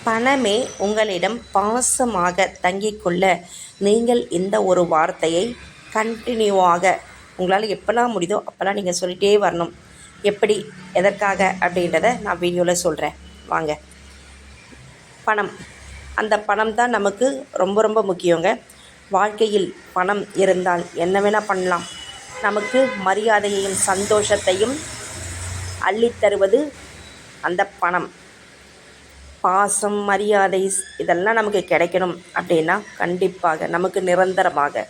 பணமே உங்களிடம் பாசமாக தங்கிக்கொள்ள நீங்கள் இந்த ஒரு வார்த்தையை கண்டினியூவாக உங்களால் எப்போல்லாம் முடியுதோ அப்போல்லாம் நீங்கள் சொல்லிகிட்டே வரணும். எப்படி, எதற்காக அப்படின்றத நான் வீடியோவில் சொல்கிறேன் வாங்க. பணம், அந்த பணம் தான் நமக்கு ரொம்ப ரொம்ப முக்கியங்க. வாழ்க்கையில் பணம் இருந்தால் என்ன வேணால் பண்ணலாம். நமக்கு மரியாதையையும் சந்தோஷத்தையும் அள்ளித்தருவது அந்த பணம். பாசம், மரியாதை இதெல்லாம் நமக்கு கிடைக்கணும் அப்படின்னா கண்டிப்பாக நமக்கு நிரந்தரமாக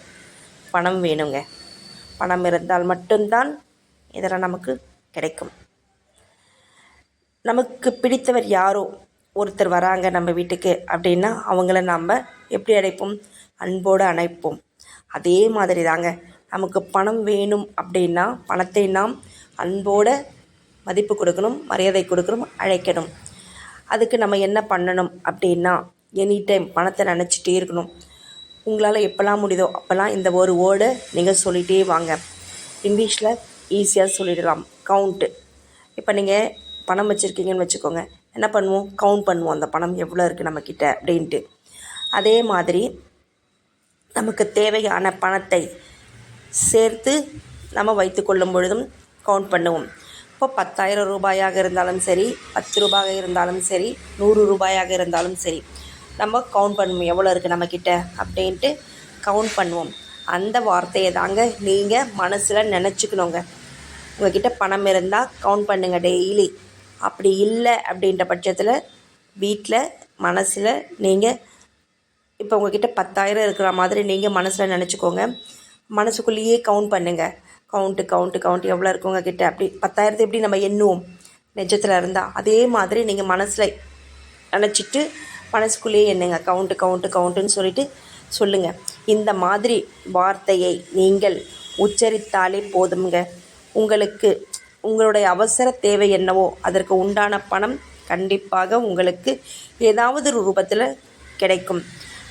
பணம் வேணுங்க. பணம் இருந்தால் மட்டும்தான் இதெல்லாம் நமக்கு கிடைக்கும். நமக்கு பிடித்தவர் யாரோ ஒருத்தர் வராங்க நம்ம வீட்டுக்கு அப்படின்னா அவங்கள நம்ம எப்படி அழைப்போம்? அன்போடு அணைப்போம். அதே மாதிரி தாங்க நமக்கு பணம் வேணும் அப்படின்னா பணத்தை நாம் அன்போடு மதிப்பு கொடுக்கணும், மரியாதை கொடுக்கணும், அழைக்கணும். அதுக்கு நம்ம என்ன பண்ணணும் அப்படின்னா எனி டைம் பணத்தை நினச்சிட்டே இருக்கணும். உங்களால் எப்போல்லாம் முடியுதோ அப்போல்லாம் இந்த ஒரு வேர்டை நீங்கள் சொல்லிகிட்டே வாங்க. இங்கிலீஷில் ஈஸியாக சொல்லிடலாம், கவுண்ட்டு. இப்போ நீங்கள் பணம் வச்சுருக்கீங்கன்னு வச்சுக்கோங்க, என்ன பண்ணுவோம்? கவுண்ட் பண்ணுவோம் அந்த பணம் எவ்வளோ இருக்குது நம்மக்கிட்ட அப்படின்ட்டு. அதே மாதிரி நமக்கு தேவையான பணத்தை சேர்த்து நம்ம வைத்து கொள்ளும் பொழுதும் கவுண்ட் பண்ணுவோம். இப்போ 10,000 ரூபாயாக இருந்தாலும் சரி, 10 ரூபாயாக இருந்தாலும் சரி, 100 ரூபாயாக இருந்தாலும் சரி, நம்ம கவுண்ட் பண்ணுவோம் எவ்வளோ இருக்குது நம்மக்கிட்ட அப்படின்ட்டு கவுண்ட் பண்ணுவோம். அந்த வார்த்தையை தாங்க நீங்கள் மனசில் நினச்சிக்கணுங்க. உங்கள்கிட்ட பணம் இருந்தால் கவுண்ட் பண்ணுங்கள் டெய்லி. அப்படி இல்லை அப்படின்ற பட்சத்தில் வீட்டில் மனசில் நீங்கள் இப்போ உங்கள்கிட்ட 10,000 இருக்கிற மாதிரி நீங்கள் மனசில் நினச்சிக்கோங்க. மனசுக்குள்ளேயே கவுண்ட் பண்ணுங்கள். கவுண்ட்டு எவ்வளோ இருக்குது உங்கள்கிட்ட. அப்படி 10,000 எப்படி நம்ம எண்ணுவோம் நிஜத்தில் இருந்தால், அதே மாதிரி நீங்கள் மனசில் நினச்சிட்டு மனசுக்குள்ளேயே எண்ணுங்க. கவுண்ட்டுன்னு சொல்லிட்டு சொல்லுங்கள். இந்த மாதிரி வார்த்தையை நீங்கள் உச்சரித்தாலே போதுங்க. உங்களுக்கு உங்களுடைய அவசர தேவை என்னவோ அதற்கு உண்டான பணம் கண்டிப்பாக உங்களுக்கு ஏதாவது ஒரு ரூபத்தில் கிடைக்கும்.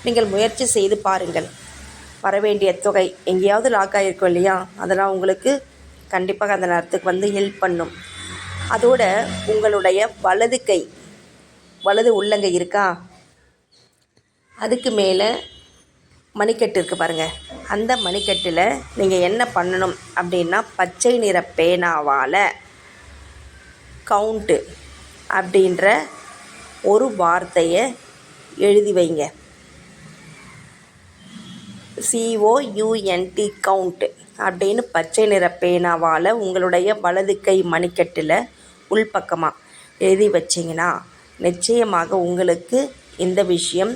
நீங்கள் முயற்சி செய்து பாருங்கள். வரவேண்டிய தொகை எங்கேயாவது லாக் ஆகிருக்கும் இல்லையா, அதெல்லாம் உங்களுக்கு கண்டிப்பாக அந்த நேரத்துக்கு வந்து ஹெல்ப் பண்ணும். அதோட உங்களுடைய வலது உள்ளங்கை இருக்கா, அதுக்கு மேலே மணிக்கட்டு இருக்குது பாருங்கள். அந்த மணிக்கட்டில் நீங்கள் என்ன பண்ணணும் அப்படின்னா பச்சை நிற பேனாவால் கவுண்ட்டு அப்படின்ற ஒரு வார்த்தையை எழுதி வைங்க. COUNT கவுண்ட் அப்படின்னு பச்சை நிற பேனாவால் உங்களுடைய வலது கை மணிக்கட்டில் உள்பக்கமாக எழுதி வச்சிங்கன்னா நிச்சயமாக உங்களுக்கு இந்த விஷயம்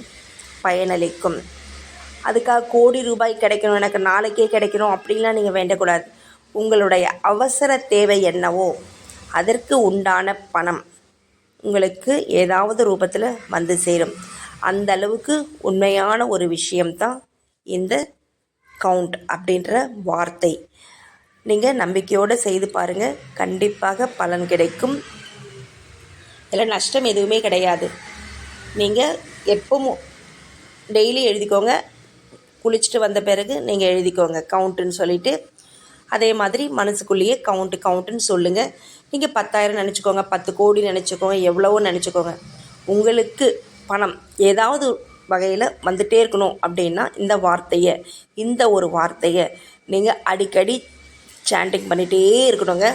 பயனளிக்கும். அதுக்காக கோடி ரூபாய் கிடைக்கணும், எனக்கு நாளைக்கே கிடைக்கணும் அப்படின்லாம் நீங்கள் வேண்டக்கூடாது. உங்களுடைய அவசர தேவை என்னவோ அதற்கு உண்டான பணம் உங்களுக்கு ஏதாவது ரூபத்தில் வந்து சேரும். அந்த அளவுக்கு உண்மையான ஒரு விஷயம்தான் இந்த கவுண்ட் அப்படின்ற வார்த்தை. நீங்கள் நம்பிக்கையோடு செய்து பாருங்கள், கண்டிப்பாக பலன் கிடைக்கும். இதில் நஷ்டம் எதுவுமே கிடையாது. நீங்கள் எப்பவும் டெய்லி எழுதிக்கோங்க. குளிச்சுட்டு வந்த பிறகு நீங்கள் எழுதிக்கோங்க கவுண்ட்டுன்னு சொல்லிவிட்டு. அதே மாதிரி மனசுக்குள்ளேயே கவுண்ட்டுன்னு சொல்லுங்கள். நீங்கள் 10,000 நினச்சிக்கோங்க, 10 கோடி நினச்சிக்கோங்க, எவ்வளவோ நினச்சிக்கோங்க. உங்களுக்கு பணம் ஏதாவது வகையில் வந்துகிட்டே இருக்கணும் அப்படின்னா இந்த ஒரு வார்த்தையை நீங்கள் அடிக்கடி சாண்டிங் பண்ணிகிட்டே இருக்கணுங்க.